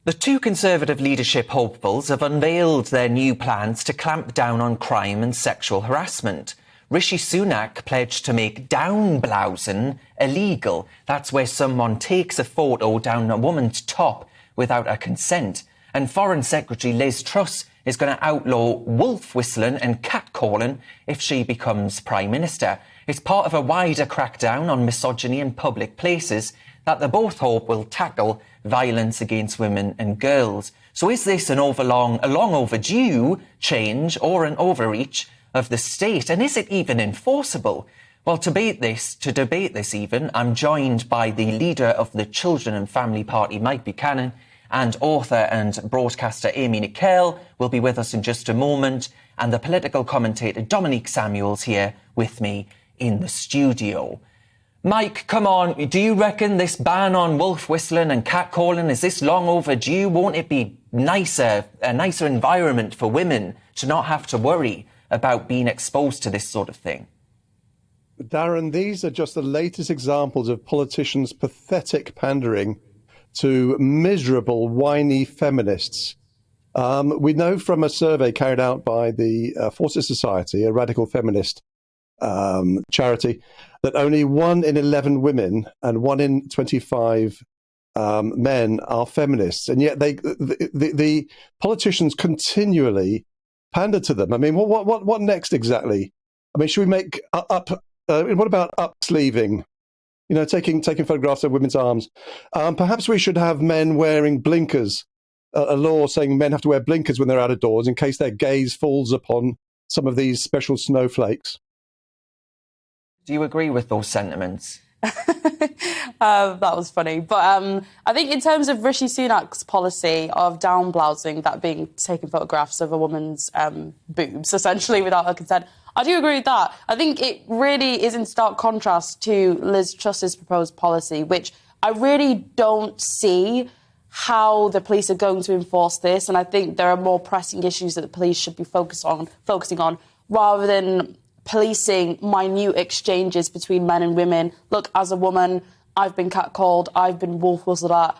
The two Conservative leadership hopefuls have unveiled their new plans to clamp down on crime and sexual harassment. Rishi Sunak pledged to make down-blousing illegal. That's where someone takes a photo down a woman's top without her consent. And Foreign Secretary Liz Truss is going to outlaw wolf whistling and catcalling if she becomes Prime Minister. It's part of a wider crackdown on misogyny in public places that they both hope will tackle violence against women and girls. So is this a long overdue change or an overreach of the state? And is it even enforceable? Well, to debate this even, I'm joined by the leader of the Children and Family Party, Mike Buchanan, and author and broadcaster Amy Nicole will be with us in just a moment, and the political commentator Dominique Samuels here with me in the studio. Mike, come on, do you reckon this ban on wolf whistling and catcalling, is this long overdue? Won't it be a nicer environment for women to not have to worry about being exposed to this sort of thing? Darren, these are just the latest examples of politicians' pathetic pandering to miserable, whiny feminists. We know from a survey carried out by the Forces Society, a radical feminist charity, that only 1 in 11 women and 1 in 25 men are feminists, and yet the politicians continually pander to them. I mean, what next exactly? I mean, should we make what about up-sleeving? You know, taking photographs of women's arms. Perhaps we should have men wearing blinkers. A law saying men have to wear blinkers when they're out of doors in case their gaze falls upon some of these special snowflakes. Do you agree with those sentiments? That was funny. But I think in terms of Rishi Sunak's policy of down-blousing, that being taking photographs of a woman's boobs, essentially, without her consent, I do agree with that. I think it really is in stark contrast to Liz Truss's proposed policy, which I really don't see how the police are going to enforce this. And I think there are more pressing issues that the police should be focusing on rather than policing minute exchanges between men and women. Look, as a woman, I've been catcalled, I've been wolf whistled at.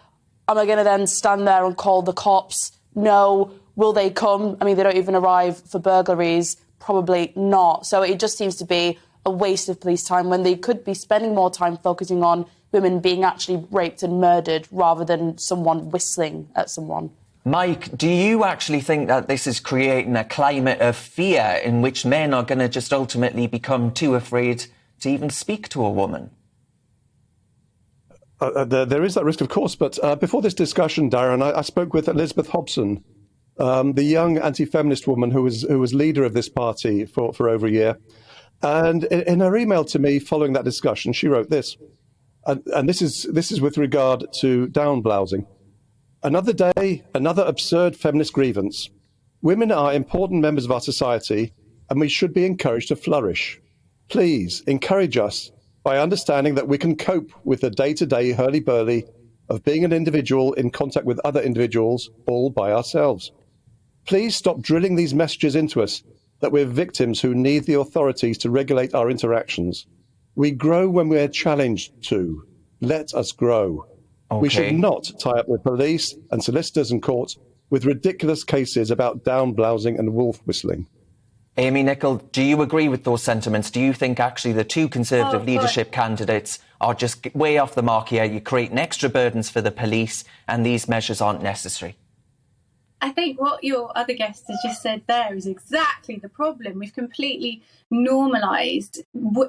Am I going to then stand there and call the cops? No. Will they come? I mean, they don't even arrive for burglaries. Probably not. So it just seems to be a waste of police time when they could be spending more time focusing on women being actually raped and murdered rather than someone whistling at someone. Mike, do you actually think that this is creating a climate of fear in which men are going to just ultimately become too afraid to even speak to a woman? There is that risk, of course. But before this discussion, Darren, I spoke with Elizabeth Hobson, the young anti-feminist woman who was leader of this party for over a year. And in her email to me following that discussion, she wrote this. And this is with regard to down-blousing. Another day, another absurd feminist grievance. Women are important members of our society, and we should be encouraged to flourish. Please encourage us by understanding that we can cope with the day-to-day hurly-burly of being an individual in contact with other individuals all by ourselves. Please stop drilling these messages into us that we're victims who need the authorities to regulate our interactions. We grow when we're challenged to. Let us grow. Okay. We should not tie up the police and solicitors and courts with ridiculous cases about down-blousing and wolf whistling. Amy Nicole, do you agree with those sentiments? Do you think actually the two Conservative leadership candidates are just way off the mark here? You create extra burdens for the police and these measures aren't necessary? I think what your other guest has just said there is exactly the problem. We've completely normalised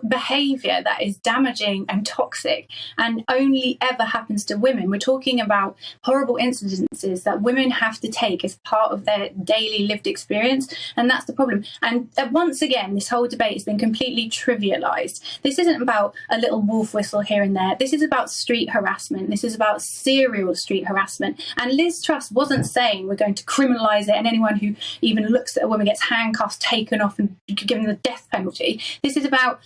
behaviour that is damaging and toxic and only ever happens to women. We're talking about horrible incidences that women have to take as part of their daily lived experience, and that's the problem. And once again, this whole debate has been completely trivialised. This isn't about a little wolf whistle here and there. This is about street harassment. This is about serial street harassment. And Liz Truss wasn't saying we're going to criminalise it and anyone who even looks at a woman gets handcuffs taken off and given the death penalty. This is about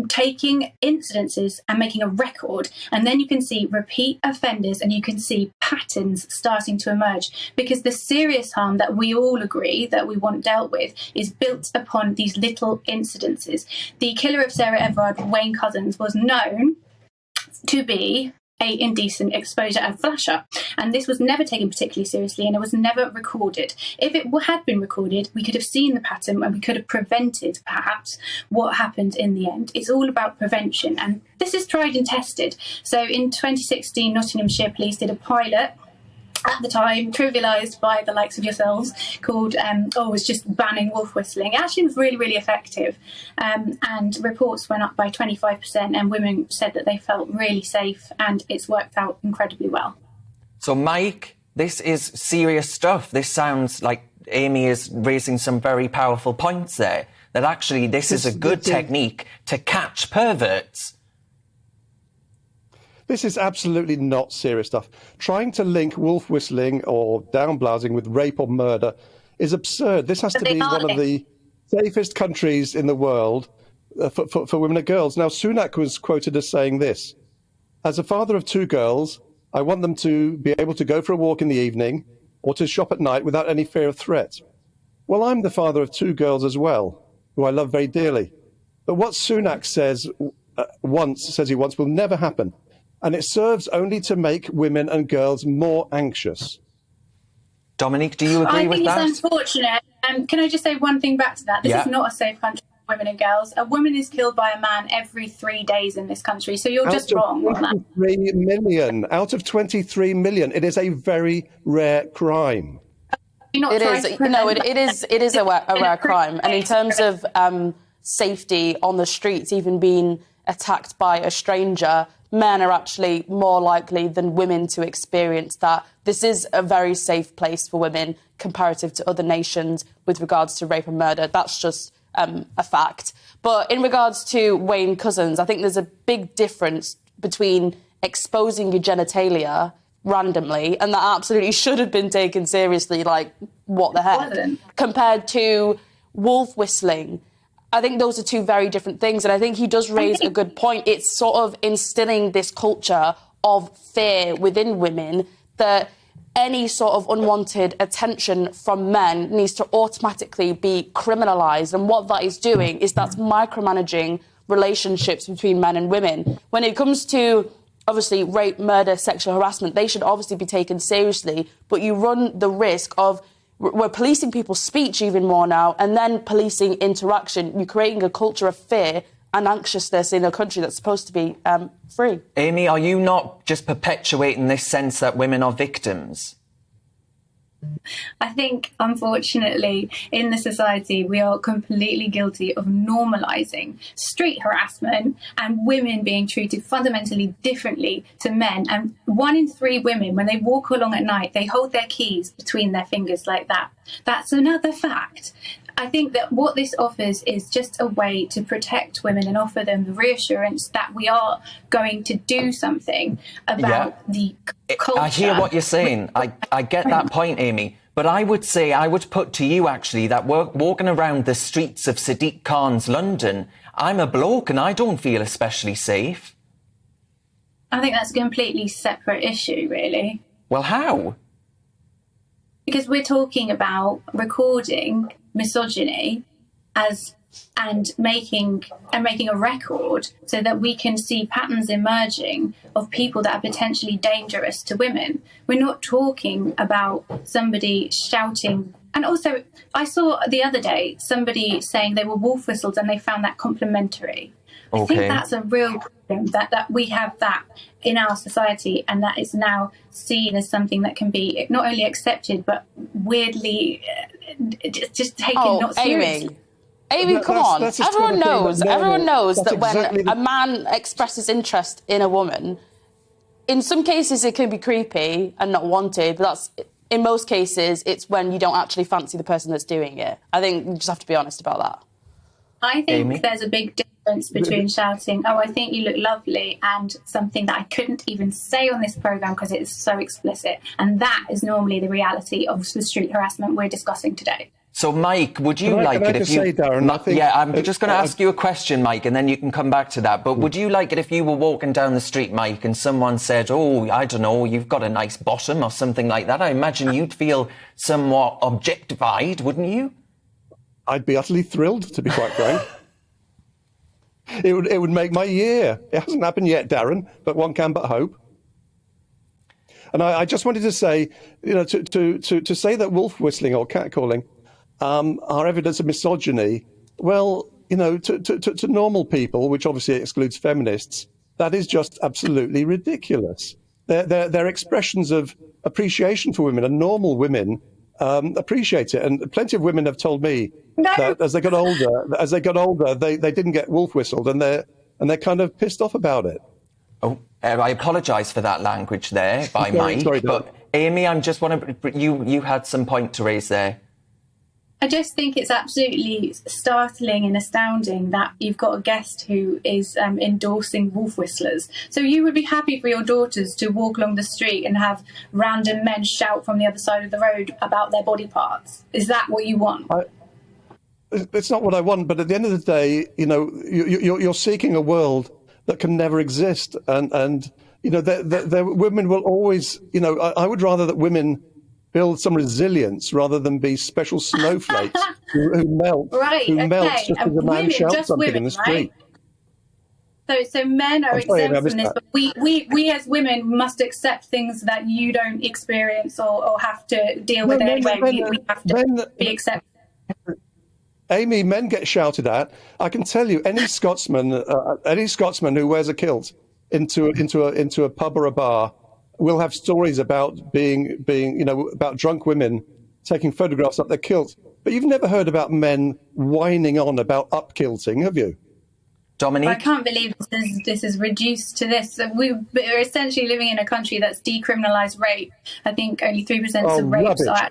taking incidences and making a record, and then you can see repeat offenders and you can see patterns starting to emerge, because the serious harm that we all agree that we want dealt with is built upon these little incidences. The killer of Sarah Everard, Wayne Couzens, was known to be a indecent exposure and flasher. And this was never taken particularly seriously, and it was never recorded. If it had been recorded, we could have seen the pattern and we could have prevented perhaps what happened in the end. It's all about prevention, and this is tried and tested. So in 2016, Nottinghamshire Police did a pilot, at the time trivialised by the likes of yourselves, called was just banning wolf whistling. It actually was really, really effective, and reports went up by 25%, and women said that they felt really safe, and it's worked out incredibly well. So, Mike, this is serious stuff. This sounds like Amy is raising some very powerful points there, that actually this is a good technique to catch perverts. This is absolutely not serious stuff. Trying to link wolf whistling or down-blousing with rape or murder is absurd. This has to be one of the safest countries in the world for women and girls. Now, Sunak was quoted as saying this: "As a father of two girls, I want them to be able to go for a walk in the evening or to shop at night without any fear of threat." Well, I'm the father of two girls as well, who I love very dearly. But what Sunak says he wants will never happen. And it serves only to make women and girls more anxious. Dominique, do you agree with that? I think it's unfortunate. Can I just say one thing back to that? This is not a safe country for women and girls. A woman is killed by a man every 3 days in this country, so you're just wrong on that. 23 million. Out of 23 million, it is a very rare crime. It is a rare crime. And in terms of safety on the streets, even being attacked by a stranger, men are actually more likely than women to experience that. This is a very safe place for women comparative to other nations with regards to rape and murder. That's just a fact. But in regards to Wayne Couzens, I think there's a big difference between exposing your genitalia randomly, and that absolutely should have been taken seriously, like, what the heck, compared to wolf whistling. I think those are two very different things, and I think he does raise a good point. It's sort of instilling this culture of fear within women that any sort of unwanted attention from men needs to automatically be criminalised. And what that is doing is that's micromanaging relationships between men and women. When it comes to, obviously, rape, murder, sexual harassment, they should obviously be taken seriously, but you run the risk of we're policing people's speech even more now, and then policing interaction. You're creating a culture of fear and anxiousness in a country that's supposed to be free. Amy, are you not just perpetuating this sense that women are victims? I think, unfortunately, in the society, we are completely guilty of normalising street harassment and women being treated fundamentally differently to men. And 1 in 3 women, when they walk along at night, they hold their keys between their fingers like that. That's another fact. I think that what this offers is just a way to protect women and offer them the reassurance that we are going to do something about the culture. I hear what you're saying. I get that point, Amy. But I would put to you, actually, that walking around the streets of Sadiq Khan's London, I'm a bloke and I don't feel especially safe. I think that's a completely separate issue, really. Well, how? Because we're talking about recording misogyny and making a record so that we can see patterns emerging of people that are potentially dangerous to women. We're not talking about somebody shouting. And also, I saw the other day somebody saying they were wolf whistles and they found that complimentary. I think that's a real problem, that we have that in our society, and that is now seen as something that can be not only accepted but weirdly just taken not seriously. Amy, come on. Everyone knows that when a man expresses interest in a woman, in some cases it can be creepy and not wanted, but in most cases it's when you don't actually fancy the person that's doing it. I think you just have to be honest about that. I think there's a big difference between shouting, "Oh, I think you look lovely," and something that I couldn't even say on this programme because it is so explicit. And that is normally the reality of the street harassment we're discussing today. So, Mike, would you like it if you... Darren, I'm just going to ask you a question, Mike, and then you can come back to that. But would you like it if you were walking down the street, Mike, and someone said, "Oh, I don't know, you've got a nice bottom," or something like that? I imagine you'd feel somewhat objectified, wouldn't you? I'd be utterly thrilled, to be quite frank. It would make my year. It hasn't happened yet, Darren, but one can but hope. And I just wanted to say, to say that wolf whistling or catcalling are evidence of misogyny, well, to normal people, which obviously excludes feminists, that is just absolutely ridiculous. They're expressions of appreciation for women, and normal women appreciate it. And plenty of women have told me that as they got older, they didn't get wolf whistled, and they're kind of pissed off about it. Oh, I apologise for that language there by Mike. Sorry, but Amy, you had some point to raise there. I just think it's absolutely startling and astounding that you've got a guest who is endorsing wolf whistlers. So you would be happy for your daughters to walk along the street and have random men shout from the other side of the road about their body parts? Is that what you want? It's not what I want, but at the end of the day, you're seeking a world that can never exist, and women will always. I would rather that women build some resilience rather than be special snowflakes who melt. Right. Who melts just as a man shouts something women, in the street. Right? So men are exempt from this, that. but we as women must accept things that you don't experience or have to deal with anyway. We have to be accepted. Amy, men get shouted at. I can tell you, any Scotsman who wears a kilt into a pub or a bar will have stories about about drunk women taking photographs up their kilt. But you've never heard about men whining on about up-kilting, have you? Dominique? I can't believe this is reduced to this. We're essentially living in a country that's decriminalised rape. I think only 3% of rapes are.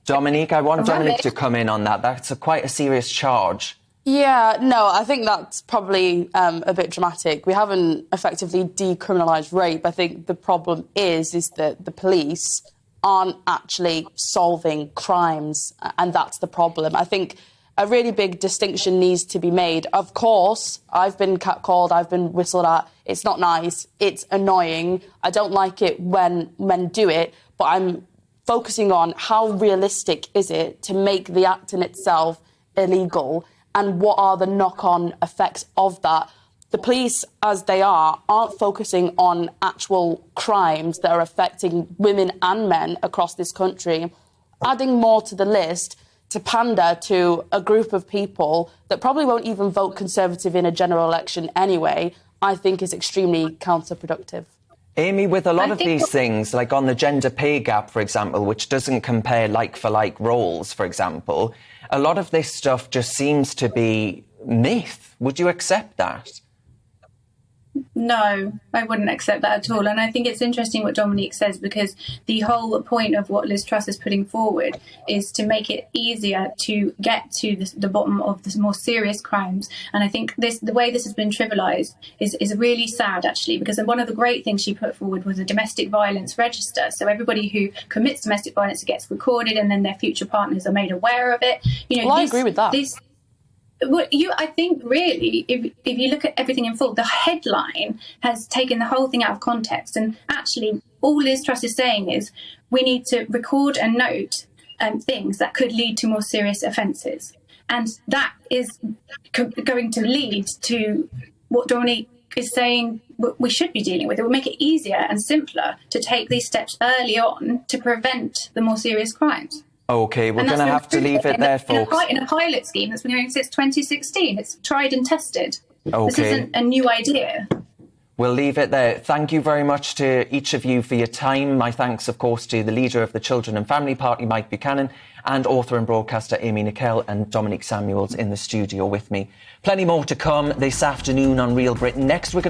Dominique, I want Dominique to come in on that. That's quite a serious charge. Yeah, no, I think that's probably a bit dramatic. We haven't effectively decriminalised rape. I think the problem is that the police aren't actually solving crimes, and that's the problem. I think a really big distinction needs to be made. Of course, I've been catcalled, I've been whistled at. It's not nice. It's annoying. I don't like it when men do it, but I'm focusing on how realistic is it to make the act in itself illegal, and what are the knock-on effects of that. The police, as they aren't focusing on actual crimes that are affecting women and men across this country, adding more to the list to pander to a group of people that probably won't even vote Conservative in a general election anyway, I think is extremely counterproductive. Amy, with a lot of these things, like on the gender pay gap, for example, which doesn't compare like-for-like roles, for example, a lot of this stuff just seems to be myth. Would you accept that? No, I wouldn't accept that at all. And I think it's interesting what Dominique says, because the whole point of what Liz Truss is putting forward is to make it easier to get to the bottom of the more serious crimes. And I think the way this has been trivialised is really sad, actually, because one of the great things she put forward was a domestic violence register. So everybody who commits domestic violence gets recorded, and then their future partners are made aware of it. I agree with that. I think really, if you look at everything in full, the headline has taken the whole thing out of context. And actually, all Liz Truss is saying is we need to record and note things that could lead to more serious offences. And that is going to lead to what Dominique is saying we should be dealing with. It will make it easier and simpler to take these steps early on to prevent the more serious crimes. OK, we're going to have to leave it there, folks. In a pilot scheme that's been going since 2016. It's tried and tested. OK. This isn't a new idea. We'll leave it there. Thank you very much to each of you for your time. My thanks, of course, to the leader of the Children and Family Party, Mike Buchanan, and author and broadcaster Amy Nicole and Dominique Samuels in the studio with me. Plenty more to come this afternoon on Real Britain. Next, we're